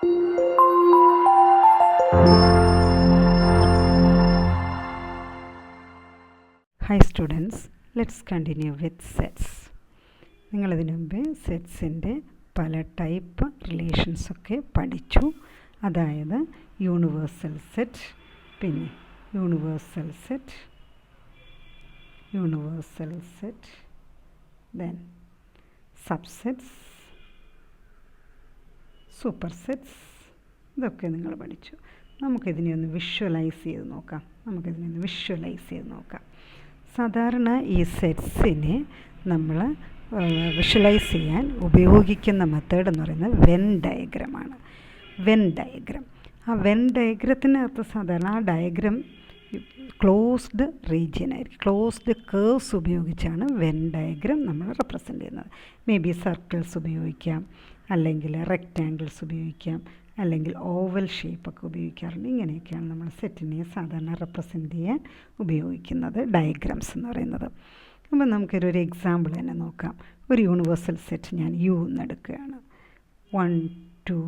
Hi students, let's continue with sets. നിങ്ങളിതിനു മുമ്പ് സെറ്റ്സിൻ്റെ പല type റിലേഷൻസൊക്കെ പഠിച്ചു. അതായത് യൂണിവേഴ്സൽ സെറ്റ്, പിന്നെ universal set, then subsets, super sets, ഇതൊക്കെ നിങ്ങൾ പഠിച്ചു. നമുക്കിതിനെ ഒന്ന് വിഷ്വലൈസ് ചെയ്ത് നോക്കാം. സാധാരണ ഈ സെറ്റ്സിനെ നമ്മൾ വിഷ്വലൈസ് ചെയ്യാൻ ഉപയോഗിക്കുന്ന മെത്തേഡ് എന്ന് പറയുന്നത് വെൻ ഡയഗ്രമാണ്. ആ വെൻ ഡയഗ്രത്തിനകത്ത് സാധാരണ ആ ഡയഗ്രം ക്ലോസ്ഡ് റീജിയൻ ആയിരിക്കും. ക്ലോസ്ഡ് കേർവ്സ് ഉപയോഗിച്ചാണ് വെൻ ഡയഗ്രം നമ്മൾ റെപ്രസെൻ്റ് ചെയ്യുന്നത്. മേ ബി സർക്കിൾസ് ഉപയോഗിക്കാം, അല്ലെങ്കിൽ റെക്റ്റാങ്കിൾസ് ഉപയോഗിക്കാം, അല്ലെങ്കിൽ ഓവൽ ഷേപ്പൊക്കെ ഉപയോഗിക്കാറുണ്ട്. ഇങ്ങനെയൊക്കെയാണ് നമ്മൾ സെറ്റിനെ സാധാരണ റെപ്രസെൻ്റ് ചെയ്യാൻ ഉപയോഗിക്കുന്നത് ഡയഗ്രാംസ് എന്ന് പറയുന്നത്. അപ്പോൾ നമുക്കൊരു എക്സാമ്പിൾ തന്നെ നോക്കാം. ഒരു യൂണിവേഴ്സൽ സെറ്റ് ഞാൻ യു എന്നെടുക്കുകയാണ്. 1 2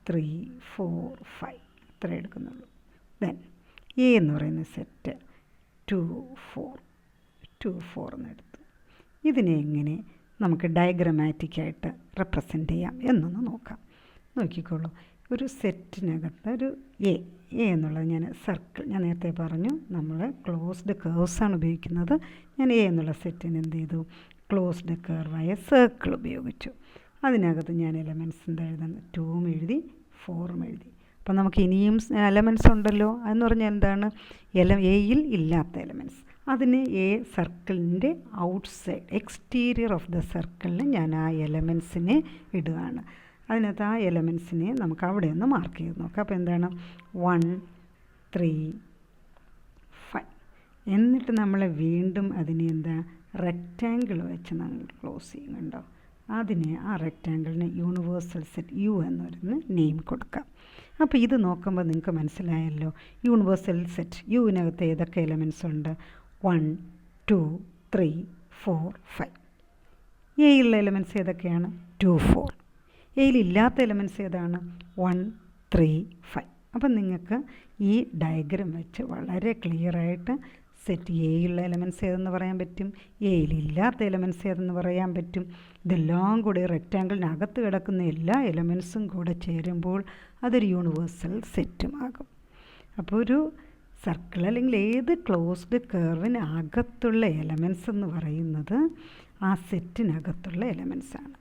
3 4 5 അത്ര എടുക്കുന്നുള്ളൂ. ദെൻ എ എന്ന് പറയുന്ന സെറ്റ് 2 4 എന്നെടുത്തു. ഇതിനെ എങ്ങനെ നമുക്ക് ഡയഗ്രമാറ്റിക്കായിട്ട് റെപ്രസെൻ്റ് ചെയ്യാം എന്നൊന്ന് നോക്കാം. നോക്കിക്കോളൂ. ഒരു സെറ്റിനകത്ത് ഒരു എ എന്നുള്ളത് ഞാൻ നേരത്തെ പറഞ്ഞു നമ്മൾ ക്ലോസ്ഡ് കേർവ്സാണ് ഉപയോഗിക്കുന്നത്. ഞാൻ എ എന്നുള്ള സെറ്റിന് എന്ത് ചെയ്തു? ക്ലോസ്ഡ് കേർവായ സർക്കിൾ ഉപയോഗിച്ചു. അതിനകത്ത് ഞാൻ എലമെൻറ്റ്സ് എന്താ എഴുതുന്നത്? 2 എഴുതി 4 എഴുതി. അപ്പം നമുക്ക് ഇനിയും എലമെൻറ്റ്സ് ഉണ്ടല്ലോ. അതെന്ന് പറഞ്ഞാൽ എന്താണ്? എയിൽ ഇല്ലാത്ത എലമെൻറ്റ്സ്. അതിന് എ സർക്കിളിൻ്റെ ഔട്ട്സൈഡ് എക്സ്റ്റീരിയർ ഓഫ് ദ സർക്കിളിൽ ഞാൻ ആ എലമെൻറ്റ്സിനെ ഇടുകയാണ്. അതിനകത്ത് ആ എലമെൻറ്റ്സിനെ നമുക്ക് അവിടെ ഒന്ന് മാർക്ക് ചെയ്ത് നോക്കാം. അപ്പോൾ എന്താണ്? 1 3 5. എന്നിട്ട് നമ്മൾ വീണ്ടും അതിനെ എന്താ റെക്റ്റാങ്കിൾ വെച്ച് നമ്മൾ ക്ലോസ് ചെയ്യുന്നുണ്ടോ? അതിനെ ആ റെക്റ്റാങ്കിളിന് യൂണിവേഴ്സൽ സെറ്റ് യു എന്നൊരു നെയിം കൊടുക്കാം. അപ്പോൾ ഇത് നോക്കുമ്പോൾ നിങ്ങൾക്ക് മനസ്സിലായല്ലോ യൂണിവേഴ്സൽ സെറ്റ് യുവിനകത്ത് ഏതൊക്കെ എലമെൻറ്റ്സ് ഉണ്ട്? 1 2 3 4 5. എയിലുള്ള എലമെൻറ്റ്സ് ഏതൊക്കെയാണ്? 2 4. എയിലില്ലാത്ത എലമെൻറ്റ്സ് ഏതാണ്? 1 3 5. അപ്പം നിങ്ങൾക്ക് ഈ ഡയഗ്രം വെച്ച് വളരെ ക്ലിയറായിട്ട് സെറ്റ് എയിലുള്ള എലമെൻറ്റ്സ് ഏതെന്ന് പറയാൻ പറ്റും, എയിലില്ലാത്ത എലമെൻറ്റ്സ് ഏതെന്ന് പറയാൻ പറ്റും. ഇതെല്ലാം കൂടി റെക്റ്റാങ്കിളിനകത്ത് കിടക്കുന്ന എല്ലാ എലമെൻറ്റ്സും കൂടെ ചേരുമ്പോൾ അതൊരു യൂണിവേഴ്സൽ സെറ്റുമാകും. അപ്പോൾ ഒരു സർക്കിൾ അല്ലെങ്കിൽ ഏത് ക്ലോസ്ഡ് കർവിന് അകത്തുള്ള എലമെൻറ്റ്സ് എന്ന് പറയുന്നത് ആ സെറ്റിനകത്തുള്ള എലമെൻറ്റ്സാണ്.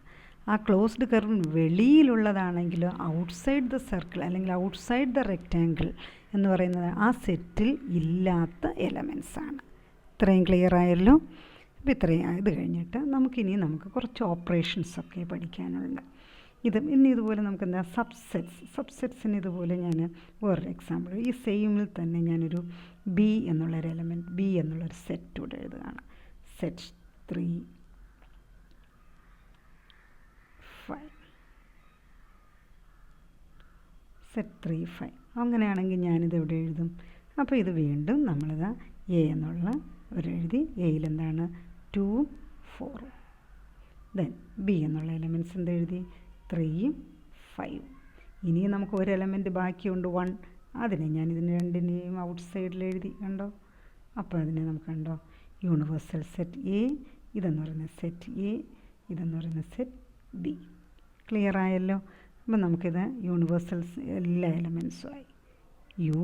ആ ക്ലോസ്ഡ് കർവിന് വെളിയിലുള്ളതാണെങ്കിൽ ഔട്ട്സൈഡ് ദ സർക്കിൾ അല്ലെങ്കിൽ ഔട്ട്സൈഡ് ദ റെക്റ്റാങ്കിൾ എന്ന് പറയുന്നത് ആ സെറ്റിൽ ഇല്ലാത്ത എലമെൻറ്റ്സാണ്. ഇത്രയും ക്ലിയർ ആയല്ലോ. അപ്പോൾ ഇത്രയും ഇത് കഴിഞ്ഞിട്ട് നമുക്ക് കുറച്ച് ഓപ്പറേഷൻസൊക്കെ പഠിക്കാനുണ്ട്. ഇതുപോലെ നമുക്ക് എന്താ സബ്സെറ്റ്സിന് ഇതുപോലെ ഞാൻ വേറൊരു എക്സാമ്പിൾ ഈ സെയിമിൽ തന്നെ ഞാനൊരു ബി എന്നുള്ളൊരു എലമെൻറ്റ് ബി എന്നുള്ളൊരു സെറ്റ് കൂടെ എഴുതുകയാണ്. Set 3 5 set 3 5. അങ്ങനെയാണെങ്കിൽ ഞാനിത് എവിടെ എഴുതും? അപ്പോൾ ഇത് വീണ്ടും നമ്മളിത് എ എന്നുള്ള ഒരു എഴുതി. എയിൽ എന്താണ്? 2 4. ദെൻ ബി എന്നുള്ള എലമെൻറ്റ്സ് എന്ത് എഴുതി? 3 5. ഇനിയും നമുക്ക് ഒരു എലമെൻറ്റ് ബാക്കിയുണ്ട് 1. അതിനെ ഞാൻ ഇതിന് രണ്ടിനെയും ഔട്ട് സൈഡിൽ എഴുതി. കണ്ടോ? അപ്പോൾ അതിനെ നമുക്ക് കണ്ടോ യൂണിവേഴ്സൽ സെറ്റ് എ, ഇതെന്ന് പറയുന്ന സെറ്റ് എ, ഇതെന്ന് പറയുന്ന സെറ്റ് ബി. ക്ലിയർ ആയല്ലോ. അപ്പം നമുക്കിത് യൂണിവേഴ്സൽസ് എല്ലാ എലമെൻറ്റ്സും ആയി. യു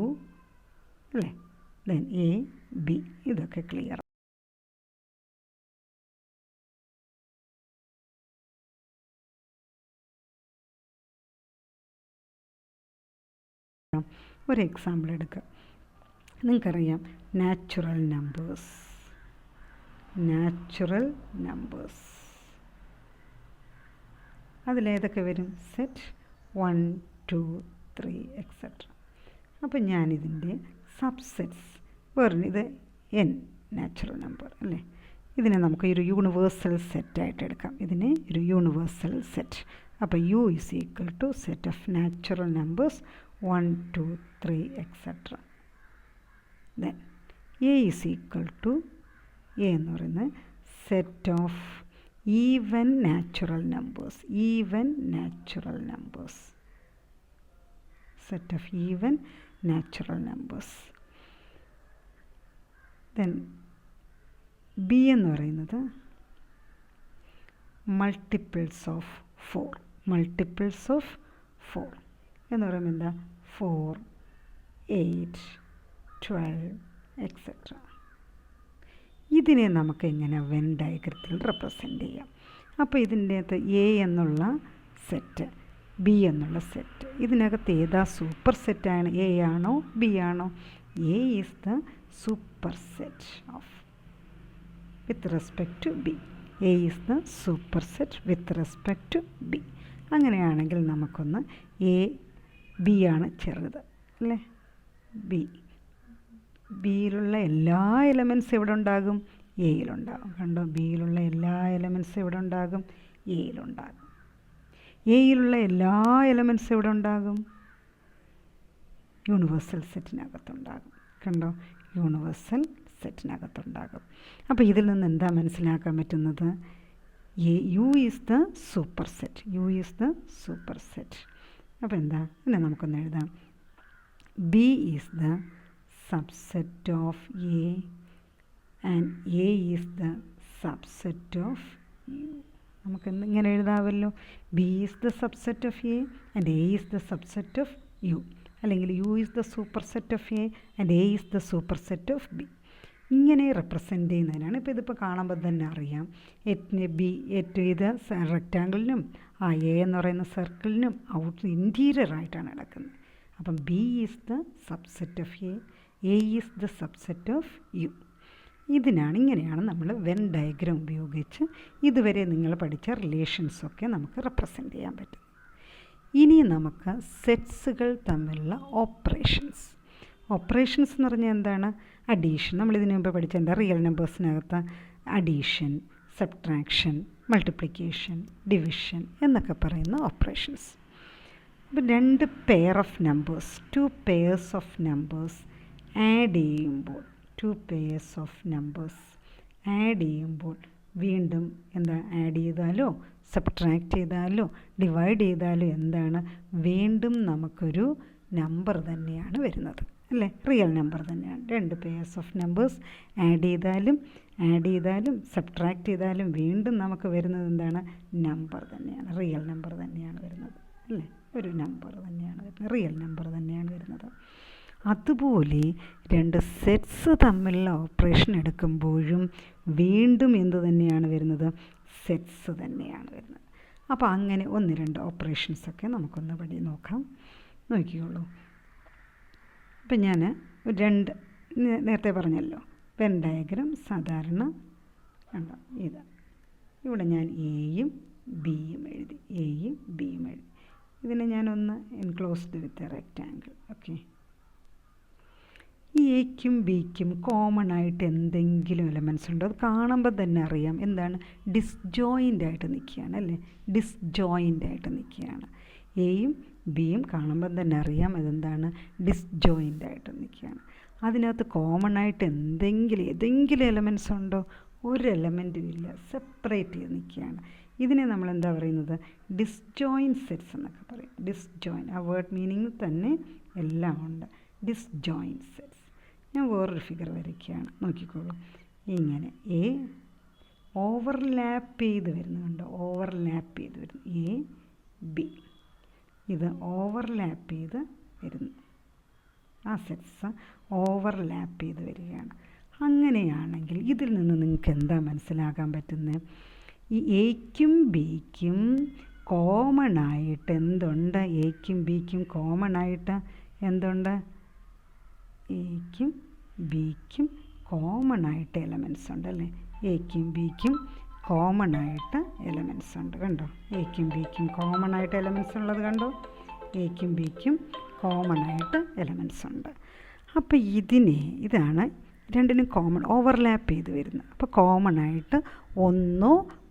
അല്ലേ, ദെൻ എ ബി, ഇതൊക്കെ ക്ലിയർ. ഒരു എക്സാമ്പിൾ എടുക്കുക. നിങ്ങൾക്കറിയാം നാച്ചുറൽ നമ്പേഴ്സ് അതിലേതൊക്കെ വരും? Set 1 2 3 etcetera. അപ്പം ഞാനിതിൻ്റെ സബ്സെറ്റ്സ് ഇത് എൻ നാച്ചുറൽ നമ്പർ അല്ലേ, ഇതിനെ നമുക്ക് ഒരു യൂണിവേഴ്സൽ സെറ്റായിട്ട് എടുക്കാം. ഇതിനെ ഒരു യൂണിവേഴ്സൽ സെറ്റ്. അപ്പോൾ U is equal to set of natural numbers 1 2 3 et cetera. Then A is equal to A എന്ന് പറയുന്നത് set of even natural numbers. set of even natural numbers. Then B എന്ന് പറയുന്നത് multiples of 4. Multiples of 4 എന്ന് പറയുമ്പോൾ എന്താ 4, 8, 12 etc. ഇതിനെ നമുക്ക് എങ്ങനെ വെൻ ഡയഗ്രത്തിൽ റെപ്രസെൻ്റ് ചെയ്യാം? അപ്പോൾ ഇതിൻ്റെ അകത്ത് എ എന്നുള്ള സെറ്റ്, ബി എന്നുള്ള സെറ്റ്, ഇതിനകത്ത് ഏതാ സൂപ്പർ സെറ്റാണ്? എ ആണോ ബി ആണോ? A is the superset of with respect to B. A is the superset with respect to B. അങ്ങനെയാണെങ്കിൽ നമുക്കൊന്ന് എ ബി ആണ് ചെറുത് അല്ലേ? ബിയിലുള്ള എല്ലാ എലമെൻറ്റ്സ് എവിടെ ഉണ്ടാകും? എയിലുണ്ടാകും. കണ്ടോ, ബിയിലുള്ള എല്ലാ എലമെൻറ്റ്സ് എവിടെ ഉണ്ടാകും? എയിലുണ്ടാകും. എയിലുള്ള എല്ലാ എലമെൻറ്റ്സ് എവിടെ ഉണ്ടാകും? യൂണിവേഴ്സൽ സെറ്റിനകത്തുണ്ടാകും. കണ്ടോ, യൂണിവേഴ്സൽ സെറ്റിനകത്തുണ്ടാകും. അപ്പോൾ ഇതിൽ നിന്ന് എന്താ മനസ്സിലാക്കാൻ പറ്റുന്നത്? U is the superset. U is the superset. അപ്പോൾ എന്താ, പിന്നെ നമുക്കൊന്ന് എഴുതാം. B is the subset of A and A is the subset of U. നമുക്ക് ഇങ്ങനെ എഴുതാമല്ലോ, B is the subset of A and A is the subset of U, അല്ലെങ്കിൽ U is the superset of A and A is the superset of B. ഇങ്ങനെ represent ചെയ്യുന്നതിനാണ്. ഇപ്പോൾ ഇതിപ്പോൾ കാണുമ്പോൾ തന്നെ അറിയാം, ബി ഇത് റെക്റ്റാങ്കിളിനും ആ എ എന്ന് പറയുന്ന സർക്കിളിനും ഇൻറ്റീരിയർ ആയിട്ടാണ് കിടക്കുന്നത്. അപ്പം B is the subset of A, A is the subset of U. ഇങ്ങനെയാണ് നമ്മൾ വെൻ ഡയഗ്രാം ഉപയോഗിച്ച് ഇതുവരെ നിങ്ങൾ പഠിച്ച റിലേഷൻസൊക്കെ നമുക്ക് റെപ്രസെൻ്റ് ചെയ്യാൻ പറ്റും. ഇനി നമുക്ക് സെറ്റ്സുകൾ തമ്മിലുള്ള ഓപ്പറേഷൻസ് എന്ന് പറഞ്ഞാൽ എന്താണ്? അഡീഷൻ. നമ്മളിതിനു മുമ്പ് പഠിച്ച എന്താ? റിയൽ നമ്പേഴ്സിനകത്ത് അഡീഷൻ, സബ്ട്രാക്ഷൻ, മൾട്ടിപ്ലിക്കേഷൻ, ഡിവിഷൻ എന്നൊക്കെ പറയുന്ന ഓപ്പറേഷൻസ്. അപ്പോൾ രണ്ട് pair of numbers, 2 pairs of numbers add ചെയ്യുമ്പോൾ, 2 pairs ഓഫ് നമ്പേഴ്സ് ആഡ് ചെയ്യുമ്പോൾ വീണ്ടും എന്താ, ആഡ് ചെയ്താലോ സബ്ട്രാക്റ്റ് ചെയ്താലോ ഡിവൈഡ് ചെയ്താലോ എന്താണ്, വീണ്ടും നമുക്കൊരു നമ്പർ തന്നെയാണ് വരുന്നത് അല്ലേ? റിയൽ നമ്പർ തന്നെയാണ്. 2 pairs ഓഫ് നമ്പേഴ്സ് ആഡ് ചെയ്താലും സബ്ട്രാക്റ്റ് ചെയ്താലും വീണ്ടും നമുക്ക് വരുന്നത് എന്താണ്? നമ്പർ തന്നെയാണ്, റിയൽ നമ്പർ തന്നെയാണ് വരുന്നത് അല്ലേ? ഒരു നമ്പർ തന്നെയാണ് വരുന്നത്, റിയൽ നമ്പർ തന്നെയാണ് വരുന്നത്. അതുപോലെ 2 സെറ്റ്സ് തമ്മിലുള്ള ഓപ്പറേഷൻ എടുക്കുമ്പോഴും വീണ്ടും എന്ത് തന്നെയാണ് വരുന്നത്? സെറ്റ്സ് തന്നെയാണ് വരുന്നത്. അപ്പോൾ അങ്ങനെ 1-2 ഓപ്പറേഷൻസൊക്കെ നമുക്കൊന്ന് നോക്കാം. നോക്കിക്കോളൂ. ഇപ്പം ഞാൻ 2 നേരത്തെ പറഞ്ഞല്ലോ, വെൻ ഡയഗ്രാം സാധാരണ കണ്ടോ ഇത്. ഇവിടെ ഞാൻ എയും ബിയും എഴുതി, എയും ബിയും എഴുതി. ഇതിനെ ഞാനൊന്ന് enclosed with a rectangle. Okay, ഈ എയ്ക്കും ബിക്കും കോമൺ ആയിട്ട് എന്തെങ്കിലും എലമെൻറ്റ്സ് ഉണ്ടോ? അത് കാണുമ്പോൾ തന്നെ അറിയാം. എന്താണ്? ഡിസ്ജോയിൻ്റ് ആയിട്ട് നിൽക്കുകയാണ് അല്ലേ? ഡിസ്ജോയിൻ്റ് ആയിട്ട് നിൽക്കുകയാണ്. എയും ബിയും കാണുമ്പോൾ തന്നെ അറിയാം അതെന്താണ്? ഡിസ്ജോയിൻ്റ് ആയിട്ട് നിൽക്കുകയാണ്. അതിനകത്ത് കോമൺ ആയിട്ട് ഏതെങ്കിലും എലമെൻറ്റ്സ് ഉണ്ടോ? ഒരു എലമെൻറ്റും ഇല്ല, സെപ്പറേറ്റ് ചെയ്ത് നിൽക്കുകയാണ്. ഇതിനെ നമ്മൾ എന്താ പറയുന്നത്? ഡിസ്ജോയിൻറ്റ് സെറ്റ്സ് എന്നൊക്കെ പറയും. ഡിസ്ജോയിൻ, ആ വേർഡ് മീനിങ്ങിൽ തന്നെ എല്ലാം ഉണ്ട്. Disjoint sets. ഞാൻ വേറൊരു ഫിഗർ വരയ്ക്കുകയാണ്, നോക്കിക്കോളൂ. ഇങ്ങനെ എ ഓവർലാപ്പ് ചെയ്ത് വരുന്നുണ്ട്, ഓവർലാപ്പ് ചെയ്ത് വരുന്നു. എ ബി ഇത് ഓവർലാപ്പ് ചെയ്ത് വരുന്നു. ആ സെറ്റ്സ് ഓവർലാപ്പ് ചെയ്ത് വരികയാണ്. അങ്ങനെയാണെങ്കിൽ ഇതിൽ നിന്ന് നിങ്ങൾക്ക് എന്താ മനസ്സിലാക്കാൻ പറ്റുന്നത്? ഈ എയ്ക്കും ബിക്കും കോമൺ ആയിട്ട് എന്തുണ്ട്? എയ്ക്കും ബിക്കും കോമൺ ആയിട്ട് എന്തുണ്ട്? എയ്ക്കും ബിക്കും കോമൺ ആയിട്ട് എലമെൻറ്റ്സ് ഉണ്ട് അല്ലേ? എയ്ക്കും ബിക്കും കോമൺ ആയിട്ട് എലമെൻറ്റ്സ് ഉണ്ട്. കണ്ടോ, എയ്ക്കും ബിക്കും കോമൺ ആയിട്ട് എലമെൻറ്റ്സ് ഉള്ളത് കണ്ടോ? എയ്ക്കും ബിക്കും കോമൺ ആയിട്ട് എലമെൻറ്റ്സ് ഉണ്ട്. അപ്പോൾ ഇതാണ് രണ്ടിനും കോമൺ, ഓവർലാപ്പ് ചെയ്ത് വരുന്നത്. അപ്പോൾ കോമൺ ആയിട്ട്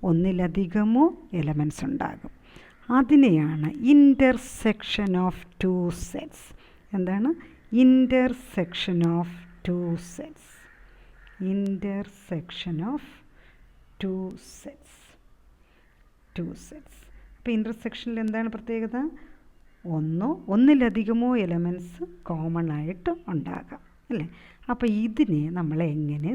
ഒന്നിലധികമോ എലമെൻറ്റ്സ് ഉണ്ടാകും. അതിനെയാണ് ഇൻ്റർസെക്ഷൻ ഓഫ് 2 സെറ്റ്സ്. എന്താണ്? Intersection of 2 sets. Intersection of 2 sets. 2 sets. അപ്പോൾ ഇൻ്റർസെക്ഷനിൽ എന്താണ് പ്രത്യേകത? ഒന്നിലധികമോ എലമെൻറ്റ്സ് കോമൺ ആയിട്ട് ഉണ്ടാകാം അല്ലേ. അപ്പോൾ ഇതിനെ നമ്മൾ എങ്ങനെ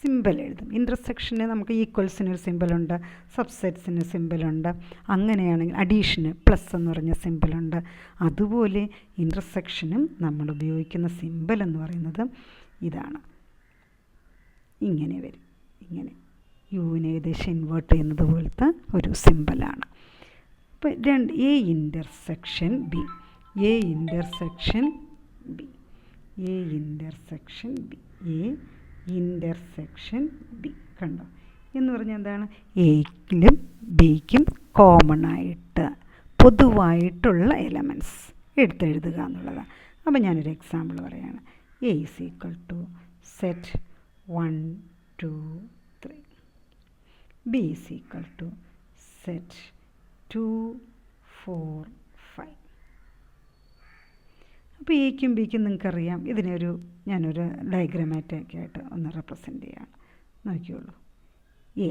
സിമ്പൽ എഴുതും? ഇൻ്റർസെക്ഷന് നമുക്ക് ഈക്വൽസിനൊരു സിമ്പലുണ്ട്, സബ്സെറ്റ്സിന് സിമ്പലുണ്ട്, അങ്ങനെയാണെങ്കിൽ അഡീഷന് പ്ലസ് എന്ന് പറഞ്ഞ സിമ്പലുണ്ട്. അതുപോലെ ഇൻ്റർസെക്ഷനും നമ്മൾ ഉപയോഗിക്കുന്ന സിമ്പൽ എന്ന് പറയുന്നത് ഇതാണ്. ഇങ്ങനെ വരും, ഇങ്ങനെ യുവിനെ ഏകദേശം ഇൻവേർട്ട് ചെയ്യുന്നത് പോലത്തെ ഒരു സിമ്പലാണ്. അപ്പോൾ A intersection B, A intersection B, A intersection B, A intersection B. കണ്ടോ എന്ന് പറഞ്ഞാൽ എന്താണ്? എയിലും ബിക്കും കോമൺ ആയിട്ട് പൊതുവായിട്ടുള്ള എലമെൻറ്റ്സ് എടുത്തെഴുതുക എന്നുള്ളതാണ്. അപ്പോൾ ഞാനൊരു എക്സാമ്പിൾ പറയുകയാണ്. A is equal to set 1 2 3, B is equal to set 2 4 5. അപ്പോൾ എയ്ക്കും ബിക്കും നിങ്ങൾക്കറിയാം. ഞാനൊരു ഡയഗ്രാമാറ്റിക് ആയിട്ട് ഒന്ന് റെപ്രസെൻ്റ് ചെയ്യാണ്. നോക്കിയോളൂ. എ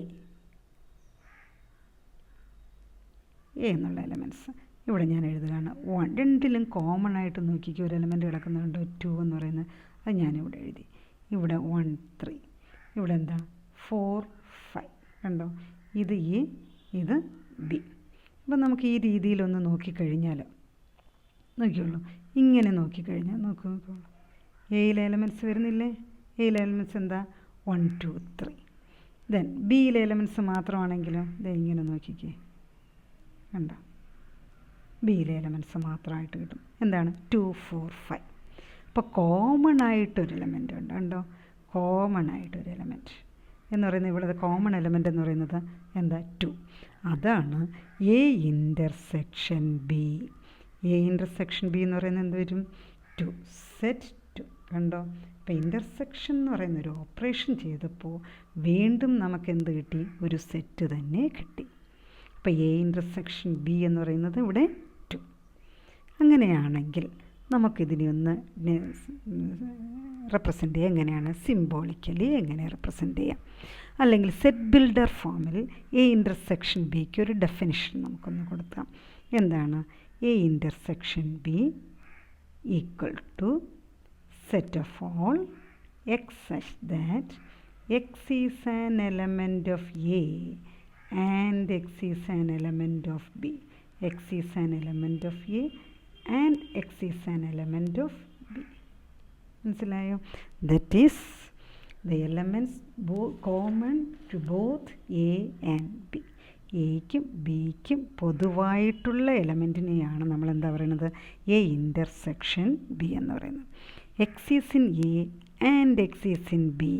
എന്നുള്ള എലമെൻറ്റ്സ് ഇവിടെ ഞാൻ എഴുതുകയാണ് 1. രണ്ടിലും കോമൺ ആയിട്ട് നോക്കിക്കുക, ഒരു എലമെൻറ്റ് കിടക്കുന്നുണ്ട് 2 എന്ന് പറയുന്നത്, അത് ഞാനിവിടെ എഴുതി. ഇവിടെ 1 3, ഇവിടെ എന്താ 4 5. കണ്ടോ? ഇത് എ, ഇത് ബി. അപ്പം നമുക്ക് ഈ രീതിയിലൊന്ന് നോക്കിക്കഴിഞ്ഞാൽ നോക്കിയുള്ളൂ, ഇങ്ങനെ നോക്കിക്കഴിഞ്ഞാൽ നോക്കൂ, എയിലെ എലമെൻറ്റ്സ് വരുന്നില്ലേ? എയിലെ എലമെൻറ്റ്സ് എന്താ 1 2 3. ദെൻ ബിയിലെ എലമെൻറ്റ്സ് മാത്രമാണെങ്കിലോ ഇങ്ങനെ നോക്കിക്കേ, കണ്ടോ? ബിയിലെ എലമെൻറ്റ്സ് മാത്രമായിട്ട് കിട്ടും. എന്താണ്? 2 4 5. അപ്പോൾ കോമൺ ആയിട്ടൊരു എലമെൻ്റ് ഉണ്ട്. കണ്ടോ? കോമൺ ആയിട്ടൊരു എലമെൻറ്റ് എന്ന് പറയുന്നത് ഇവിടെ കോമൺ എലമെൻ്റ് എന്ന് പറയുന്നത് എന്താ? 2. അതാണ് A intersection B. A intersection B എന്ന് പറയുന്നത് എന്ത് വരും? 2 സെറ്റ് 2. കണ്ടോ? അപ്പോൾ ഇൻ്റർസെക്ഷൻ എന്ന് പറയുന്ന ഒരു ഓപ്പറേഷൻ ചെയ്തപ്പോൾ വീണ്ടും നമുക്ക് എന്ത് കിട്ടി? ഒരു സെറ്റ് തന്നെ കിട്ടി. അപ്പോൾ എ ഇൻ്റർസെക്ഷൻ ബി എന്ന് പറയുന്നത് ഇവിടെ 2. അങ്ങനെയാണെങ്കിൽ നമുക്കിതിനെ ഒന്ന് റെപ്രസെൻ്റ് ചെയ്യാം. എങ്ങനെയാണ്? സിംബോളിക്കലി എങ്ങനെ റെപ്രസെൻ്റ് ചെയ്യാം? അല്ലെങ്കിൽ സെറ്റ് ബിൽഡർ ഫോമിൽ എ ഇൻ്റർസെക്ഷൻ ബിക്ക് ഒരു ഡെഫിനിഷൻ നമുക്കൊന്ന് കൊടുക്കാം. എന്താണ്? A intersection B equal to set of all X such that X is an element of A and X is an element of B. X is an element of A and X is an element of B. മനസ്സിലായോ? That is the elements common to both A and B. എയ്ക്കും ബിക്കും പൊതുവായിട്ടുള്ള എലമെൻറ്റിനെയാണ് നമ്മൾ എന്താ പറയുന്നത്? A intersection B എന്ന് പറയുന്നത്. X is in A and X is in B.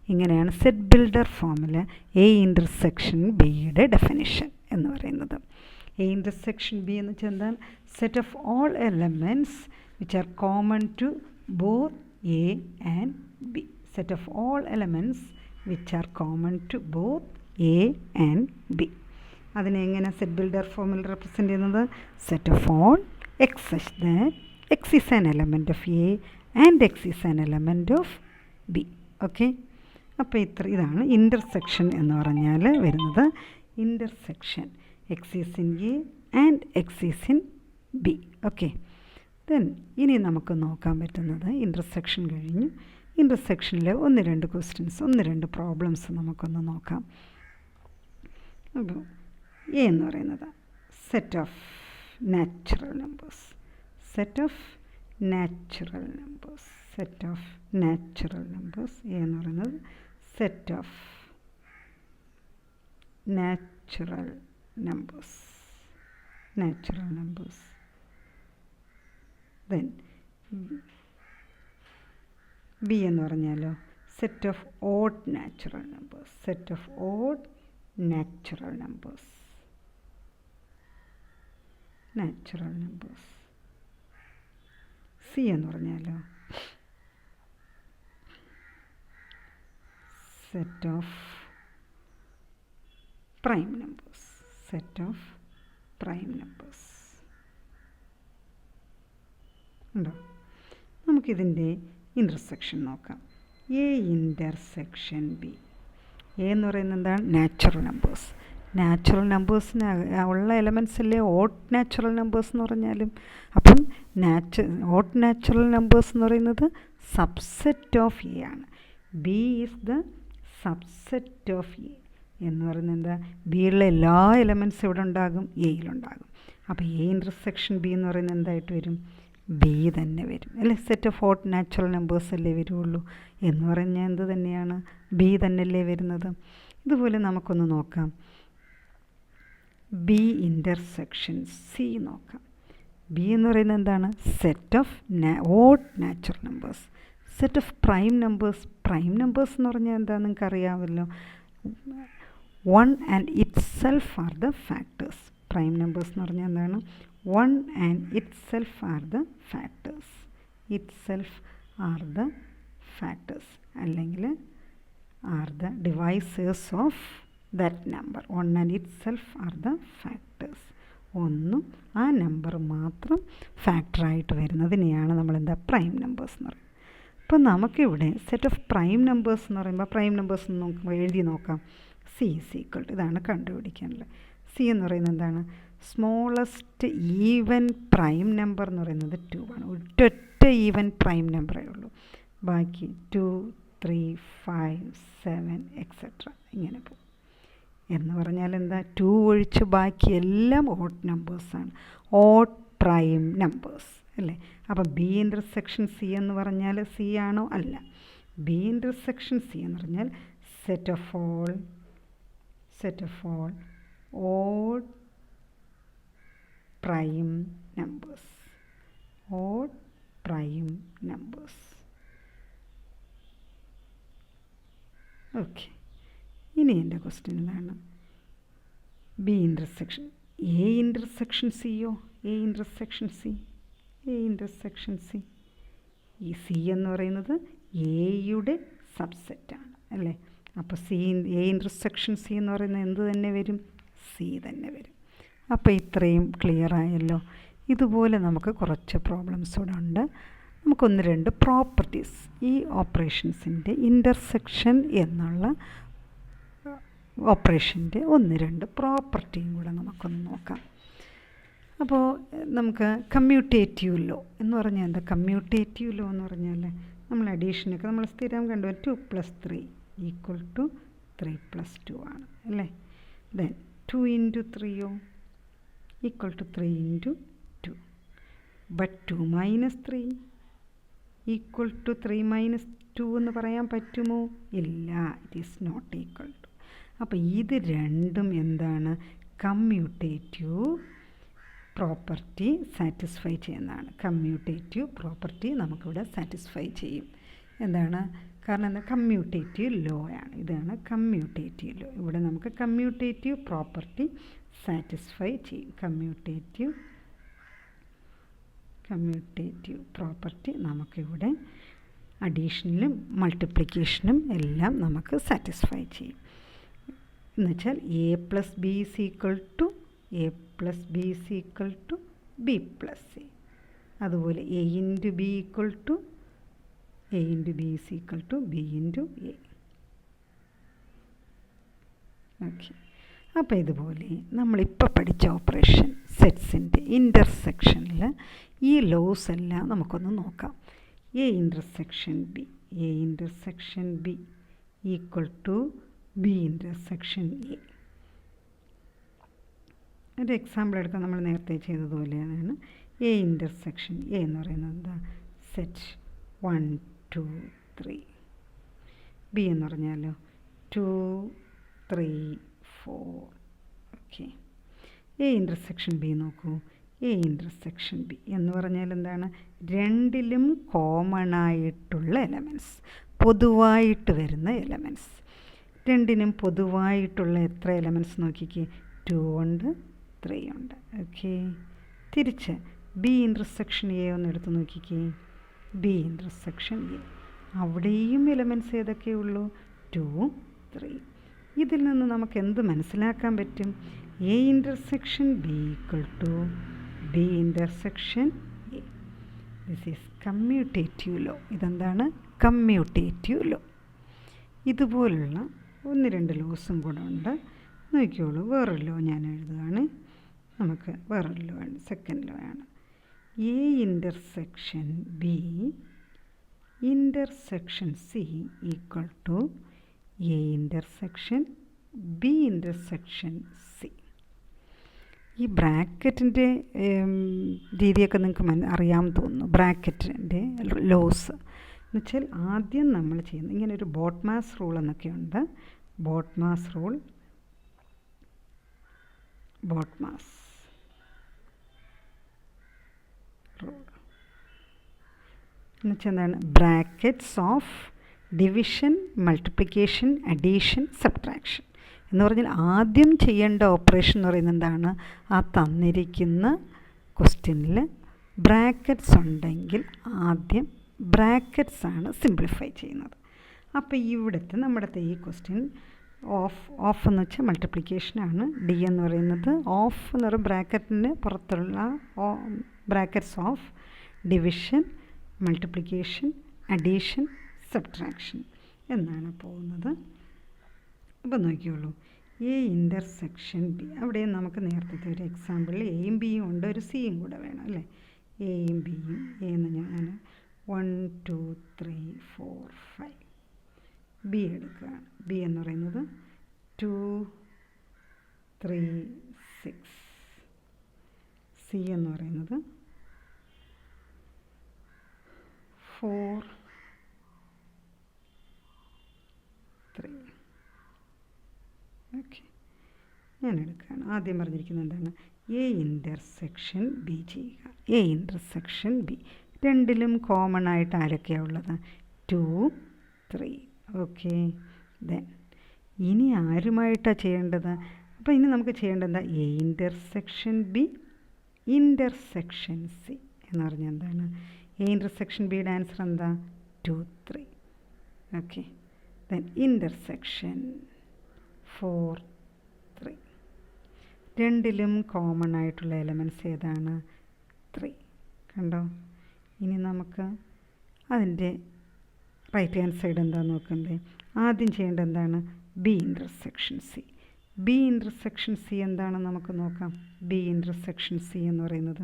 ഇങ്ങനെയാണ് സെറ്റ് ബിൽഡർ ഫോമിൽ എ ഇൻ്റർസെക്ഷൻ ബിയുടെ ഡെഫിനിഷൻ എന്ന് പറയുന്നത്. എ ഇൻ്റർസെക്ഷൻ ബി എന്ന് വെച്ചാൽ എന്താണ്? Set of all elements which are common to both A and B. Set of all elements which are common to both A and B. അതിനെ എങ്ങനെ set builder ഫോമിൽ represent ചെയ്യുന്നത്? Set of all X such that X is an element of A and X is an element of B. Okay. അപ്പോൾ ഇതാണ് intersection എന്ന് പറഞ്ഞാൽ വരുന്നത്. Intersection X is in A and X is in B. Okay. Then ഇനി നമുക്ക് നോക്കാൻ പറ്റുന്നത് intersection കഴിഞ്ഞു. ഇൻ്റർസെക്ഷനിലെ 1-2 ക്വസ്റ്റ്യൻസ്, 1-2 പ്രോബ്ലംസ് നമുക്കൊന്ന് നോക്കാം. അപ്പോൾ എ എന്ന് പറയുന്നത് set of natural numbers. Set of natural numbers. Set of natural numbers. A എന്ന് പറയുന്നത് set of natural numbers. Natural numbers. Then B എന്ന് പറഞ്ഞാലോ set of odd natural numbers. Set of odd natural numbers. Natural numbers. C എന്ന് പറഞ്ഞാലോ set of prime numbers. Set of prime numbers. ഉണ്ടോ? നമുക്കിതിൻ്റെ intersection നോക്കാം. A intersection B. A എന്ന് പറയുന്നത് എന്താണ്? Natural numbers. നാച്ചുറൽ നമ്പേഴ്സിന് ഉള്ള എലമെൻറ്റ്സ് അല്ലേ ഓഡ് നാച്ചുറൽ നമ്പേഴ്സ് എന്ന് പറഞ്ഞാലും. അപ്പം ഓഡ് നാച്ചുറൽ നമ്പേഴ്സ് എന്ന് പറയുന്നത് സബ്സെറ്റ് ഓഫ് എ ആണ്. B is the subset of A എന്ന് പറയുന്നത് എന്താ, ബിയിലുള്ള എല്ലാ എലമെൻറ്റ്സും ഇവിടെ ഉണ്ടാകും, എയിലുണ്ടാകും. അപ്പോൾ എ ഇൻ്റർസെക്ഷൻ ബി എന്ന് പറയുന്നത് എന്തായിട്ട് വരും, ബി തന്നെ വരും അല്ലേ. Set of odd natural numbers അല്ലേ വരുള്ളൂ എന്ന് പറഞ്ഞാൽ എന്ത് തന്നെയാണ്, ബി തന്നെയല്ലേ വരുന്നത്. ഇതുപോലെ നമുക്കൊന്ന് നോക്കാം, ബി ഇൻ്റർസെക്ഷൻ സി നോക്കാം. ബി എന്ന് പറയുന്നത് എന്താണ്, set of odd natural numbers. Set of prime numbers എന്ന് പറഞ്ഞാൽ എന്താ നിങ്ങൾക്ക് അറിയാമല്ലോ, 1 and itself are the factors. Prime numbers എന്ന് പറഞ്ഞാൽ എന്താണ്, 1 and itself are the factors. itself are the factors അല്ലെങ്കിൽ are the divisors of that number. 1 and itself are the factors. ഒന്നും ആ നമ്പർ മാത്രം ഫാക്ടറായിട്ട് വരുന്നതിനെയാണ് നമ്മളെന്താ പ്രൈം നമ്പേഴ്സ് എന്ന് പറയുന്നത്. അപ്പോൾ നമുക്കിവിടെ സെറ്റ് ഓഫ് പ്രൈം നമ്പേഴ്സ് എന്ന് പറയുമ്പോൾ പ്രൈം നമ്പേഴ്സ് നമുക്ക് എഴുതി നോക്കാം. സി ഈസ് ഈക്വൽ ടു, ഇതാണ് കണ്ടുപിടിക്കാനുള്ളത്. സി എന്ന് പറയുന്നത് എന്താണ്, സ്മോളസ്റ്റ് ഈവൻ പ്രൈം നമ്പർ എന്ന് പറയുന്നത് 2 ആണ്. ഒറ്റ ഈവൻ പ്രൈം നമ്പറേ ഉള്ളൂ. ബാക്കി 2, 3, 5, 7 എക്സെട്ര ഇങ്ങനെ പോകും. എന്ന് പറഞ്ഞാൽ എന്താ, 2 ഒഴിച്ച് ബാക്കി എല്ലാം ഓഡ് നമ്പേഴ്സാണ്, ഓഡ് പ്രൈം നമ്പേഴ്സ് അല്ലേ. അപ്പോൾ ബി ഇൻ്റർസെക്ഷൻ സി എന്ന് പറഞ്ഞാൽ സി ആണോ, അല്ല. ബി ഇൻ്റർസെക്ഷൻ സി എന്ന് പറഞ്ഞാൽ set of all odd prime numbers, odd prime numbers. Okay, ഇനി എൻ്റെ ക്വസ്റ്റ്യൻ എന്താണ്, ബി ഇൻ്റർസെക്ഷൻ എ ഇൻ്റർസെക്ഷൻ സിയോ, A intersection C, A intersection C. ഈ സി എന്ന് പറയുന്നത് എയുടെ സബ്സെറ്റാണ് അല്ലേ. അപ്പോൾ എ ഇൻ്റർസെക്ഷൻ സി എന്ന് പറയുന്നത് എന്ത് തന്നെ വരും, സി തന്നെ വരും. അപ്പോൾ ഇത്രയും ക്ലിയർ ആയല്ലോ. ഇതുപോലെ നമുക്ക് കുറച്ച് പ്രോബ്ലംസ് കൂടെ ഉണ്ട്. നമുക്കൊന്ന് രണ്ട് പ്രോപ്പർട്ടീസ്, ഈ ഓപ്പറേഷൻസിൻ്റെ ഇൻ്റർസെക്ഷൻ എന്നുള്ള ഓപ്പറേഷൻ്റെ ഒന്ന് രണ്ട് പ്രോപ്പർട്ടിയും കൂടെ നമുക്കൊന്ന് നോക്കാം. അപ്പോൾ നമുക്ക് കമ്മ്യൂട്ടേറ്റീവ് ലോ എന്ന് പറഞ്ഞാൽ എന്താ, കമ്മ്യൂട്ടേറ്റീവ് ലോ എന്ന് പറഞ്ഞാൽ നമ്മൾ അഡീഷനൊക്കെ നമ്മൾ സ്ഥിരം കണ്ടു 2 + 3 = 3 + 2 ആണ് അല്ലേ. ദെൻ 2 × 3 = 3 × 2. ബട്ട് 2 - 3 = 3 - 2 എന്ന് പറയാൻ പറ്റുമോ, ഇല്ല. It is not equal to. അപ്പോൾ ഇത് രണ്ടും എന്താണ്, കമ്മ്യൂട്ടേറ്റീവ് പ്രോപ്പർട്ടി സാറ്റിസ്ഫൈ ചെയ്യുന്നതാണ്. കമ്മ്യൂട്ടേറ്റീവ് പ്രോപ്പർട്ടി നമുക്കിവിടെ സാറ്റിസ്ഫൈ ചെയ്യും. എന്താണ് കാരണം, എന്താ, കമ്മ്യൂട്ടേറ്റീവ് ലോ ആണ്. ഇതാണ് കമ്മ്യൂട്ടേറ്റീവ് ലോ. ഇവിടെ നമുക്ക് കമ്മ്യൂട്ടേറ്റീവ് പ്രോപ്പർട്ടി സാറ്റിസ്ഫൈ ചെയ്യും. കമ്മ്യൂട്ടേറ്റീവ് പ്രോപ്പർട്ടി നമുക്കിവിടെ അഡീഷനിലും മൾട്ടിപ്ലിക്കേഷനും എല്ലാം നമുക്ക് സാറ്റിസ്ഫൈ ചെയ്യും. എന്നുവെച്ചാൽ a + b = a + b = b + c. അതുപോലെ a × b = a × b = b × a. Okay, അപ്പോൾ ഇതുപോലെ നമ്മളിപ്പോൾ പഠിച്ച ഓപ്പറേഷൻ സെറ്റ്സിൻ്റെ ഇൻ്റർസെക്ഷനിൽ ഈ ലോസ് എല്ലാം നമുക്കൊന്ന് നോക്കാം. a intersection b = b intersection a. ഒരു എക്സാമ്പിൾ എടുക്കാൻ നമ്മൾ നേരത്തെ ചെയ്തതുപോലെയാണ്. a ഇൻ്റർസെക്ഷൻ a എന്ന് പറയുന്നത് എന്താ, സെറ്റ് 1, 2, 3. b എന്ന് പറഞ്ഞാലോ 2, 3, 4. ഓക്കെ, a ഇൻ്റർസെക്ഷൻ b നോക്കൂ. a ഇൻ്റർസെക്ഷൻ b എന്ന് പറഞ്ഞാൽ എന്താണ്, രണ്ടിലും കോമൺ ആയിട്ടുള്ള എലമെൻറ്റ്സ്, പൊതുവായിട്ട് വരുന്ന എലമെൻറ്റ്സ്. രണ്ടിനും പൊതുവായിട്ടുള്ള എത്ര എലമെൻറ്റ്സ് നോക്കിക്കേ, 2 ഉണ്ട്, 3 ഉണ്ട്. ഓക്കെ, തിരിച്ച് ബി ഇൻ്റർസെക്ഷൻ എ ഒന്ന് എടുത്ത് നോക്കിക്കേ. ബി ഇൻ്റർസെക്ഷൻ എ, അവിടെയും എലമെൻറ്റ്സ് ഏതൊക്കെയുള്ളൂ, 2, 3. ഇതിൽ നിന്ന് നമുക്ക് എന്ത് മനസ്സിലാക്കാൻ പറ്റും, A intersection B = B intersection A. This is commutative law. ഇതെന്താണ്, കമ്മ്യൂട്ടേറ്റീവ് ലോ. ഇതുപോലുള്ള ഒന്ന് രണ്ട് ലോസും കൂടെ ഉണ്ട്. നോക്കിയോളൂ, വേറൊരു ലോ ഞാൻ എഴുതുകയാണ്. നമുക്ക് വേറൊരു ലോ ആണ്, സെക്കൻഡ് ലോ ആണ്. A intersection B intersection C equal to A intersection B intersection C. ഈ ബ്രാക്കറ്റിൻ്റെ രീതിയൊക്കെ നിങ്ങൾക്ക് അറിയാമെന്ന് തോന്നുന്നു. ബ്രാക്കറ്റിൻ്റെ ലോസ് എന്ന് വെച്ചാൽ ആദ്യം നമ്മൾ ചെയ്യുന്നത് ഇങ്ങനെ ഒരു ബോട്ട്മാസ് റൂൾ എന്നൊക്കെയുണ്ട്. ബോട്ട്മാസ് റൂൾ, ബോട്ട്മാസ് റൂൾ എന്നുവെച്ചാൽ എന്താണ്? Brackets of division, multiplication, addition, subtraction എന്ന് പറഞ്ഞാൽ ആദ്യം ചെയ്യേണ്ട ഓപ്പറേഷൻ എന്ന് പറയുന്നത് എന്താണ്? ആ തന്നിരിക്കുന്ന ക്വസ്റ്റ്യനിൽ ബ്രാക്കറ്റ്സ് ഉണ്ടെങ്കിൽ ആദ്യം ബ്രാക്കറ്റ്സ് ആണ് സിംപ്ലിഫൈ ചെയ്യുന്നത്. അപ്പോൾ ഇവിടുത്തെ നമ്മുടെ ഈ ക്വസ്റ്റ്യൻ ഓഫ് എന്ന് വെച്ചാൽ മൾട്ടിപ്ലിക്കേഷനാണ്. ഡി എന്ന് പറയുന്നത് ഓഫ് എന്ന് പറയുന്ന ബ്രാക്കറ്റിന് പുറത്തുള്ള brackets of division, multiplication, addition, subtraction എന്നാണ് പോകുന്നത്. അപ്പോൾ നോക്കിയോളൂ, എ ഇൻ്റർസെക്ഷൻ ബി. അവിടെ നമുക്ക് നേരത്തെ ഒരു എക്സാമ്പിളിൽ എയും ബിയും ഉണ്ട്, ഒരു സിയും കൂടെ വേണം അല്ലേ? എയും ബിയും എന്ന് ഞാൻ 1 2 3 4 5 ബി എടുക്കുകയാണ്. ബി എന്ന് പറയുന്നത് 2 3 6. സി എന്ന് പറയുന്നത് 4 3. ഓക്കെ, ഞാൻ എടുക്കുകയാണ്. ആദ്യം പറഞ്ഞിരിക്കുന്നത് എന്താണ്? എ ഇൻ്റർസെക്ഷൻ ബി ചെയ്യുക. എ ഇൻ്റർസെക്ഷൻ ബി രണ്ടിലും കോമൺ ആയിട്ട് ആരൊക്കെയാണ് ഉള്ളത്? 2 3. ഓക്കെ, ദെൻ ഇനി ആരുമായിട്ടാണ് ചെയ്യേണ്ടത്? അപ്പോൾ ഇനി നമുക്ക് ചെയ്യേണ്ടത് എന്താ? A intersection B intersection C എന്ന് പറഞ്ഞാൽ എന്താണ്? എ ഇൻ്റർസെക്ഷൻ ബിയുടെ ആൻസർ എന്താ? 2 3. Okay, then intersection 4 3. രണ്ടിലും കോമൺ ആയിട്ടുള്ള എലമെൻറ്റ്സ് ഏതാണ്? 3. കണ്ടോ? ഇനി നമുക്ക് അതിൻ്റെ റൈറ്റ് ഹാൻഡ് സൈഡ് എന്താണെന്ന് നോക്കണ്ടേ? ആദ്യം ചെയ്യേണ്ടത് എന്താണ്? B intersection C. B intersection C എന്താണെന്ന് നമുക്ക് നോക്കാം. ബി ഇൻ്റർസെക്ഷൻ സി എന്ന് പറയുന്നത്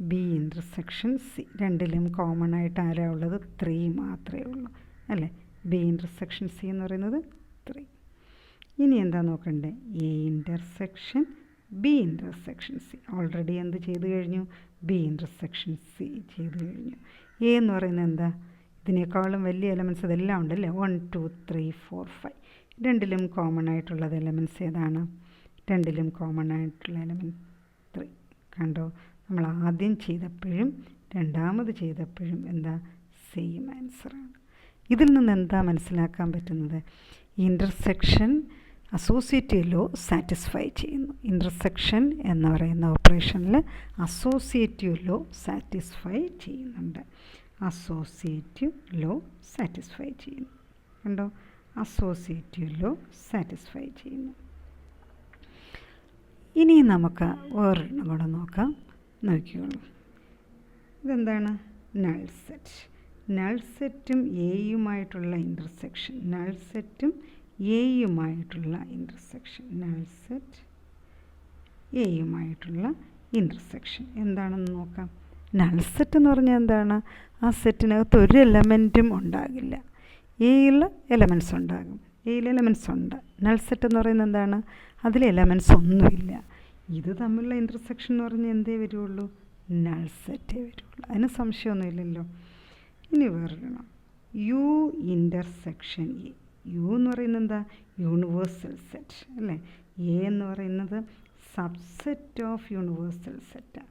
ബി ഇൻ്റർസെക്ഷൻ സി രണ്ടിലും കോമൺ ആയിട്ട് ആരാ ഉള്ളത്? 3 മാത്രമേ ഉള്ളൂ അല്ലേ? ബി ഇൻ്റർസെക്ഷൻ സി എന്ന് പറയുന്നത് 3. ഇനി എന്താ നോക്കണ്ടേ? A intersection B intersection C. Already എന്ത് ചെയ്ത് കഴിഞ്ഞു? ബി ഇൻ്റർസെക്ഷൻ സി ചെയ്ത് കഴിഞ്ഞു. എ എന്ന് പറയുന്നത് എന്താ? ഇതിനേക്കാളും വലിയ എലമെൻറ്റ്സ് ഇതെല്ലാം ഉണ്ടല്ലേ? 1 2 3 4 5. രണ്ടിലും കോമൺ ആയിട്ടുള്ളത് എലമെൻറ്റ്സ് ഏതാണ്? രണ്ടിലും കോമൺ ആയിട്ടുള്ള എലമെൻറ്റ് 3. കണ്ടോ? നമ്മൾ ആദ്യം ചെയ്തപ്പോഴും രണ്ടാമത് ചെയ്തപ്പോഴും എന്താ? സെയിം ആൻസറാണ്. ഇതിൽ നിന്ന് എന്താ മനസ്സിലാക്കാൻ പറ്റുന്നത്? ഇൻ്റർസെക്ഷൻ അസോസിയേറ്റീവ് ലോ സാറ്റിസ്ഫൈ ചെയ്യുന്നു. ഇൻ്റർസെക്ഷൻ എന്ന് പറയുന്ന ഓപ്പറേഷനിൽ അസോസിയേറ്റീവ് ലോ സാറ്റിസ്ഫൈ ചെയ്യുന്നുണ്ട്. അസോസിയേറ്റീവ് ലോ സാറ്റിസ്ഫൈ ചെയ്യുന്നു. കണ്ടോ? അസോസിയേറ്റീവ് ലോ സാറ്റിസ്ഫൈ ചെയ്യുന്നു. ഇനി നമുക്ക് വേറൊരെണ്ണം കൂടെ നോക്കാം. നോക്കിയോളൂ, ഇതെന്താണ്? Null set. നൾ സെറ്റും എയുമായിട്ടുള്ള ഇൻ്റർസെക്ഷൻ. നൾ സെറ്റും എയുമായിട്ടുള്ള ഇൻ്റർസെക്ഷൻ. നൾ സെറ്റ് എയുമായിട്ടുള്ള ഇൻ്റർസെക്ഷൻ എന്താണെന്ന് നോക്കാം. നൾ സെറ്റ് എന്ന് പറഞ്ഞാൽ എന്താണ്? ആ സെറ്റിനകത്ത് ഒരു എലമെൻറ്റും ഉണ്ടാകില്ല. എയിൽ എലമെൻറ്റ്സ് ഉണ്ടാകും, എയിൽ എലമെൻറ്റ്സ് ഉണ്ട്. നൾ സെറ്റ് എന്ന് പറയുന്നത് എന്താണ്? അതിൽ എലമെൻറ്റ്സ് ഒന്നുമില്ല. ഇത് തമ്മിലുള്ള ഇൻ്റർസെക്ഷൻ എന്ന് പറഞ്ഞാൽ എന്തേ വരുള്ളൂ? നൾ സെറ്റേ വരുള്ളൂ. അതിന് സംശയമൊന്നുമില്ലല്ലോ. ഇനി വേറൊരെണ്ണം, യു ഇൻ്റർസെക്ഷൻ എ. യു എന്ന് പറയുന്നത് എന്താ? യൂണിവേഴ്സൽ സെറ്റ് അല്ലേ? എ എന്ന് പറയുന്നത് സബ്സെറ്റ് ഓഫ് യൂണിവേഴ്സൽ സെറ്റ്.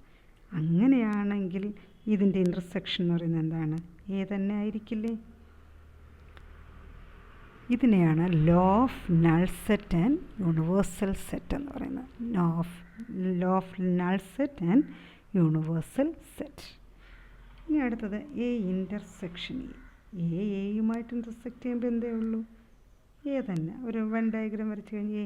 അങ്ങനെയാണെങ്കിൽ ഇതിൻ്റെ ഇൻ്റർസെക്ഷൻ എന്ന് പറയുന്നത് എന്താണ്? എ തന്നെ ആയിരിക്കില്ലേ? ഇതിനെയാണ് law of null set and universal set എന്ന് പറയുന്നത്. Law of null set and universal set. ഇനി അടുത്തത് എ ഇൻ്റർസെക്ഷൻ എ. എയുമായിട്ട് ഇൻ്റർസെക്റ്റ് ചെയ്യുമ്പോൾ എന്തേ ഉള്ളൂ? എ തന്നെ. ഒരു വെൻ ഡയഗ്രാം വരച്ച് കഴിഞ്ഞ്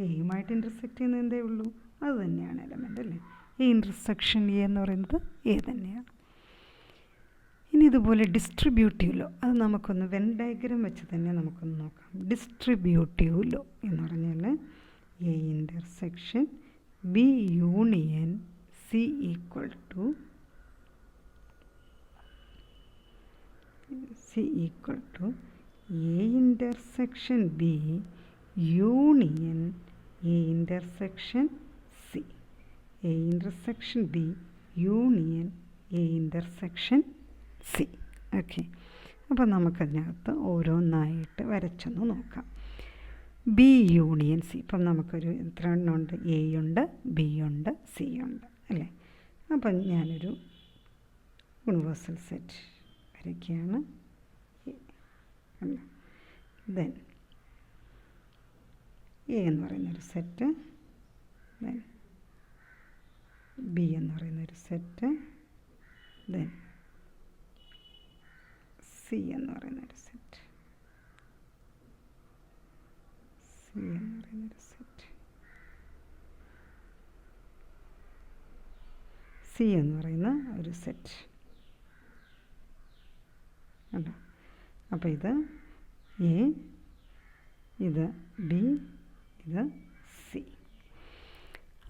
എയുമായിട്ട് ഇൻ്റർസെക്റ്റ് ചെയ്യുന്നത് എന്തേ ഉള്ളൂ? അത് തന്നെയാണ് എലമെൻ്റ് അല്ലേ? ഈ ഇൻ്റർസെക്ഷൻ എ എന്ന് പറയുന്നത് എ തന്നെയാണ്. ഇനി ഇതുപോലെ ഡിസ്ട്രിബ്യൂട്ടീവ് ലോ, അത് നമുക്കൊന്ന് വെൻ ഡയഗ്രാം വെച്ച് തന്നെ നമുക്കൊന്ന് നോക്കാം. ഡിസ്ട്രിബ്യൂട്ടീവ് ലോ എന്ന് പറഞ്ഞാൽ A intersection B union C equal to A intersection B union A intersection C. A intersection B union A intersection C. Okay, അപ്പോൾ നമുക്കതിനകത്ത് ഓരോന്നായിട്ട് വരച്ചൊന്ന് നോക്കാം. B union C. ഇപ്പം നമുക്കൊരു എത്ര എണ്ണമുണ്ട്? എ ഉണ്ട്, ബി ഉണ്ട്, സി ഉണ്ട് അല്ലേ? അപ്പം ഞാനൊരു യൂണിവേഴ്സൽ സെറ്റ് വരയ്ക്കുകയാണ്. ദെൻ എ എന്ന് പറയുന്നൊരു സെറ്റ്, ദെൻ ബി എന്ന് പറയുന്നൊരു സെറ്റ്, ദെൻ സി എന്ന് പറയുന്നൊരു സെറ്റ്, സി എന്ന് പറയുന്നൊരു സെറ്റ്, സി എന്ന് പറയുന്ന ഒരു സെറ്റ് കണ്ടോ? അപ്പോൾ ഇത് എ, ഇത് ബി, ഇത് സി.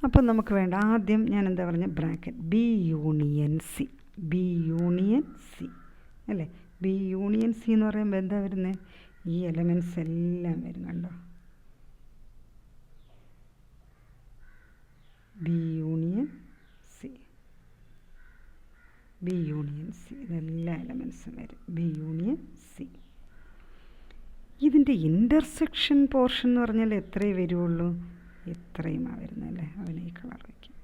അപ്പോൾ നമുക്ക് വേണ്ട ആദ്യം ഞാൻ എന്താ പറഞ്ഞ bracket B union C, B union C അല്ലേ? ബി യൂണിയൻ സി എന്ന് പറയുമ്പോൾ എന്താ വരുന്നത്? ഈ എലമെൻറ്റ്സ് എല്ലാം വരുന്നുണ്ടോ? B union C, B union C, ഇതെല്ലാ എലമെൻറ്റ്സും വരും ബി യൂണിയൻ സി. ഇതിൻ്റെ ഇൻ്റർസെക്ഷൻ പോർഷൻ എന്ന് പറഞ്ഞാൽ എത്രയേ വരുള്ളൂ? ഇത്രയുമാണ് വരുന്നതല്ലേ? അവന് ഈ കളർ വയ്ക്കും.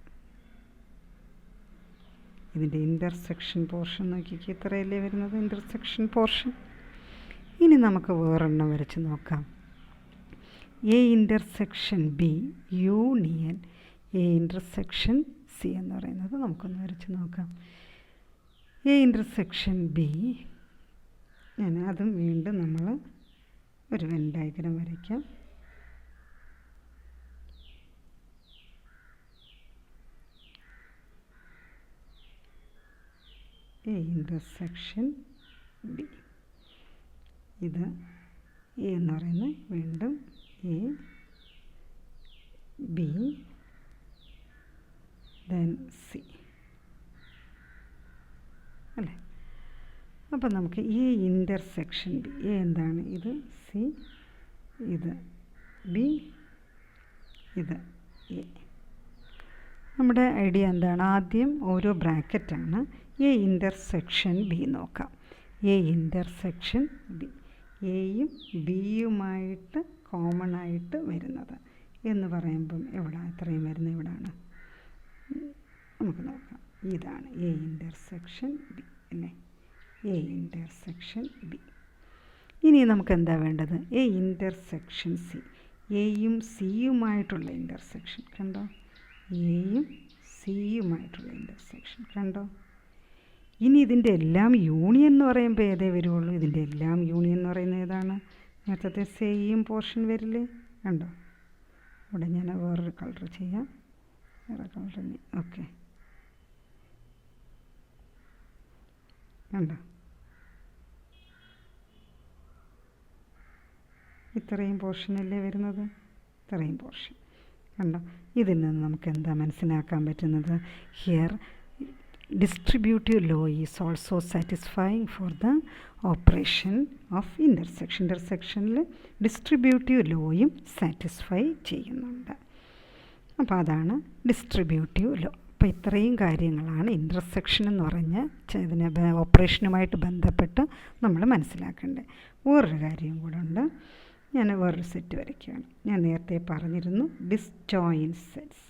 ഇതിൻ്റെ ഇൻ്റർസെക്ഷൻ പോർഷൻ നോക്കിക്ക്, ഇത്രയല്ലേ വരുന്നത് ഇൻ്റർസെക്ഷൻ പോർഷൻ. ഇനി നമുക്ക് വേറെണ്ണം വരച്ച് നോക്കാം. A intersection B union A intersection C എന്ന് പറയുന്നത് നമുക്കൊന്ന് വരച്ച് നോക്കാം. എ ഇൻ്റർസെക്ഷൻ ബി, ഞാൻ അതും വീണ്ടും നമ്മൾ ഒരു വെൻ ഡയഗ്രം വരയ്ക്കാം. എ ഇൻ്റർസെക്ഷൻ ബി, ഇത് എ എന്ന് പറയുന്നത് വീണ്ടും എ, ബി, ദെൻ സി അല്ലേ? അപ്പം നമുക്ക് എ ഇൻ്റർസെക്ഷൻ ബി, എ എന്താണ്? ഇത് സി, ഇത് ബി, ഇത് എ. നമ്മുടെ ഐഡിയ എന്താണ്? ആദ്യം ഓരോ ബ്രാക്കറ്റാണ്. എ ഇൻ്റർസെക്ഷൻ ബി നോക്കാം. എ ഇൻ്റർസെക്ഷൻ ബി, എയും ബിയുമായിട്ട് കോമൺ ആയിട്ട് വരുന്നത് എന്ന് പറയുമ്പം എവിടെ എത്രയും വരുന്നത് എവിടെയാണ്? നമുക്ക് നോക്കാം. ഇതാണ് എ ഇൻ്റർസെക്ഷൻ ബി അല്ലേ? A intersection B. ഇനി നമുക്ക് എന്താ വേണ്ടത്? എ ഇൻ്റർസെക്ഷൻ സി, എയും സിയുമായിട്ടുള്ള ഇൻ്റർസെക്ഷൻ കണ്ടോ? എയും സിയുമായിട്ടുള്ള ഇൻ്റർസെക്ഷൻ കണ്ടോ? ഇനി ഇതിൻ്റെ എല്ലാം യൂണിയൻ എന്ന് പറയുമ്പോൾ ഏതേ വരുള്ളൂ? ഇതിൻ്റെ എല്ലാം യൂണിയൻ എന്ന് പറയുന്നത് ഏതാണ്? നേരത്തെ സെയിം പോർഷൻ വരില്ലേ? കണ്ടോ? ഇവിടെ ഞാൻ വേറൊരു കളർ ചെയ്യാം, വേറെ കളറിന്. ഓക്കെ, കണ്ടോ? ഇത്രയും പോർഷനല്ലേ വരുന്നത്? ഇത്രയും പോർഷൻ കണ്ടോ? ഇതിൽ നിന്ന് നമുക്ക് എന്താ മനസ്സിലാക്കാൻ പറ്റുന്നത്? Here distributive law is also satisfying for the operation of intersection. ഇൻ്റർസെക്ഷനിൽ ഡിസ്ട്രിബ്യൂട്ടീവ് ലോയും സാറ്റിസ്ഫൈ ചെയ്യുന്നുണ്ട്. അപ്പോൾ അതാണ് ഡിസ്ട്രിബ്യൂട്ടീവ് ലോ. അപ്പോൾ ഇത്രയും കാര്യങ്ങളാണ് ഇൻ്റർസെക്ഷൻ എന്ന് പറഞ്ഞ ഇതിനെ ഓപ്പറേഷനുമായിട്ട് ബന്ധപ്പെട്ട് നമ്മൾ മനസ്സിലാക്കേണ്ടത്. വേറൊരു കാര്യം കൂടെ ഉണ്ട്. ഞാൻ വേറൊരു സെറ്റ് വരയ്ക്കുകയാണ്. ഞാൻ നേരത്തെ പറഞ്ഞിരുന്നു ഡിസ്ജോയിൻറ്റ് സെറ്റ്സ്.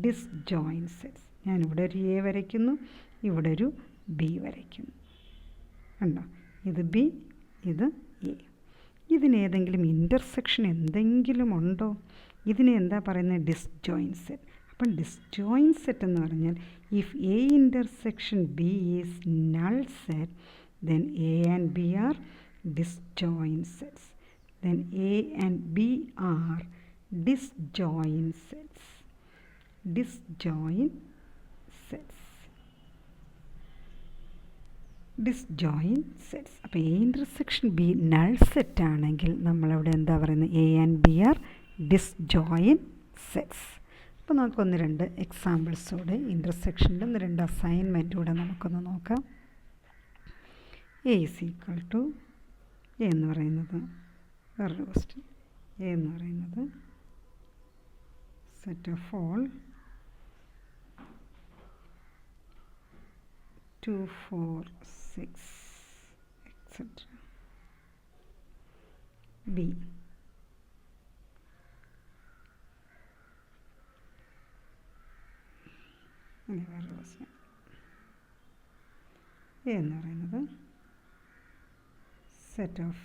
ഡിസ്ജോയിൻറ്റ് സെറ്റ്സ്, ഞാനിവിടെ ഒരു എ വരയ്ക്കുന്നു, ഇവിടെ ഒരു ബി വരയ്ക്കുന്നു. കണ്ടോ? ഇത് ബി, ഇത് എ. ഇതിനേതെങ്കിലും ഇൻ്റർസെക്ഷൻ എന്തെങ്കിലും ഉണ്ടോ? ഇതിനെ എന്താ പറയുന്നത്? Disjoint set. അപ്പം ഡിസ്ജോയിൻറ്റ് സെറ്റ് എന്ന് പറഞ്ഞാൽ if A intersection B is null set, then A and B are disjoint sets. Then A and B are disjoint sets. Disjoint sets, disjoint sets. അപ്പോൾ A intersection B null set ആണെങ്കിൽ നമ്മളവിടെ എന്താ പറയുന്നത്? A and B are disjoint sets. അപ്പോൾ നമുക്ക് 1-2 എക്സാമ്പിൾസോടെ ഇൻ്റർസെക്ഷനിൽ 1-2 assignment കൂടെ നമുക്കൊന്ന് നോക്കാം. A is equal to A എന്ന് പറയുന്നത് വേറൊരു ക്വസ്റ്റ്യൻ. എ എന്ന് പറയുന്നത് set of all 2, 4, 6 etc. B വേറൊരു ക്വസ്റ്റ്യൻ. എ എന്ന് പറയുന്നത് set of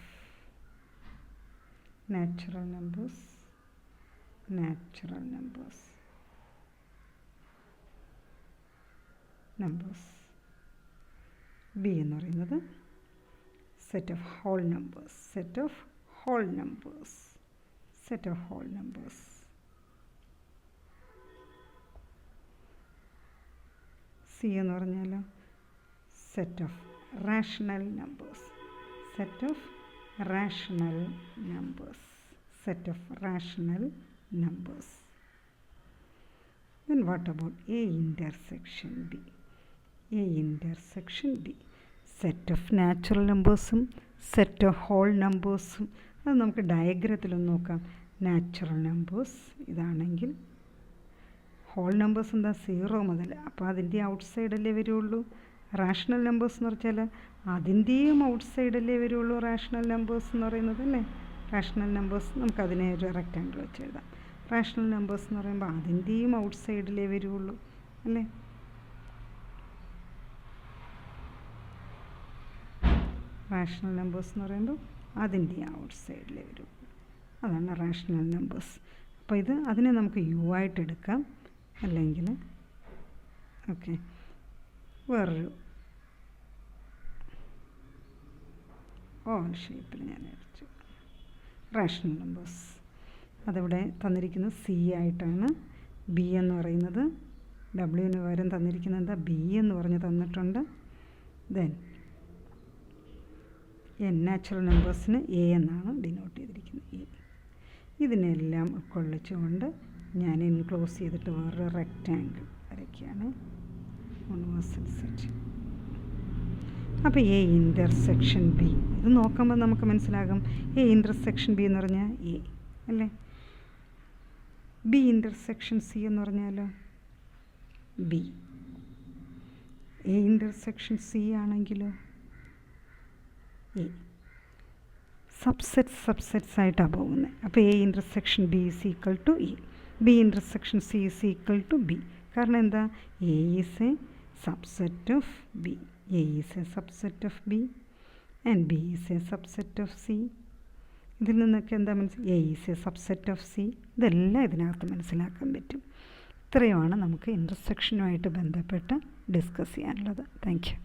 natural numbers B എന്ന് പറയുന്നത് set of whole numbers C എന്ന് പറഞ്ഞാൽ set of rational numbers Then what about A intersection B? Set of natural numbers-ഉം സെറ്റ് ഓഫ് ഹോൾ നമ്പേഴ്സും. അത് നമുക്ക് ഡയഗ്രത്തിലൊന്ന് നോക്കാം. നാച്ചുറൽ നമ്പേഴ്സ് ഇതാണെങ്കിൽ ഹോൾ നമ്പേഴ്സ് എന്താ 0 മുതൽ, അപ്പോൾ അതിൻ്റെ ഔട്ട് സൈഡല്ലേ വരുള്ളൂ. റാഷണൽ നമ്പേഴ്സ് എന്ന് പറഞ്ഞാൽ അതിൻ്റെയും ഔട്ട് സൈഡല്ലേ വരുള്ളൂ റാഷണൽ നമ്പേഴ്സ് എന്ന് പറയുന്നത് അല്ലേ. റാഷണൽ നമ്പേഴ്സ് നമുക്കതിനെ ഒരു റെക്റ്റാങ്കിൾ വെച്ച് എഴുതാം. റാഷണൽ നമ്പേഴ്സ് എന്ന് പറയുമ്പോൾ അതിൻ്റെയും ഔട്ട് സൈഡിലേ വരുള്ളൂ അല്ലേ. റാഷണൽ നമ്പേഴ്സ് എന്ന് പറയുമ്പോൾ അതിൻ്റെ ഔട്ട് സൈഡിലേ വരുള്ളൂ. അതാണ് റാഷണൽ നമ്പേഴ്സ്. അപ്പോൾ അതിനെ നമുക്ക് യു ആയിട്ട് എടുക്കാം, അല്ലെങ്കിൽ ഓക്കെ വേറൊരു ഓവൽ ഷേപ്പിൽ ഞാൻ വരച്ചു. റാഷണൽ നമ്പേഴ്സ് അതിവിടെ തന്നിരിക്കുന്നത് സി ആയിട്ടാണ്. ബി എന്ന് പറയുന്നത് ഡബ്ല്യുവിന് പകരം തന്നിരിക്കുന്നത് എന്താ, ബി എന്ന് പറഞ്ഞ് തന്നിട്ടുണ്ട്. ദെൻ നാച്ചുറൽ നമ്പേഴ്സിന് എ എന്നാണ് ഡിനോട്ട് ചെയ്തിരിക്കുന്നത്. ഇതിനെല്ലാം ഉൾക്കൊള്ളിച്ചുകൊണ്ട് ഞാൻ എൻക്ലോസ് ചെയ്തിട്ട് വേറൊരു റെക്റ്റാങ്കിൾ വരയ്ക്കുകയാണ്. Universal set. അപ്പോൾ എ ഇൻ്റർസെക്ഷൻ ബി ഇത് നോക്കുമ്പോൾ നമുക്ക് മനസ്സിലാകും. എ ഇൻ്റർസെക്ഷൻ ബി എന്ന് പറഞ്ഞാൽ എ അല്ലേ. ബി ഇൻ്റർസെക്ഷൻ സി എന്ന് പറഞ്ഞാലോ ബി. എ ഇൻ്റർസെക്ഷൻ സി ആണെങ്കിലോ എ. സബ്സെറ്റ്സ് ആയിട്ടാണ് പോകുന്നത്. അപ്പോൾ A intersection B is equal to A, B intersection C is equal to B. കാരണം എന്താ, A is a subset of B, A is a subset of B and B is a subset of C. ഇതിൽ നിന്നൊക്കെ എന്താ A is a subset of C, ഇതെല്ലാം ഇതിനകത്ത് മനസ്സിലാക്കാൻ പറ്റും. ഇത്രയുമാണ് നമുക്ക് ഇൻ്റർസെക്ഷനുമായിട്ട് ബന്ധപ്പെട്ട് ഡിസ്കസ് ചെയ്യാനുള്ളത്. Thank you.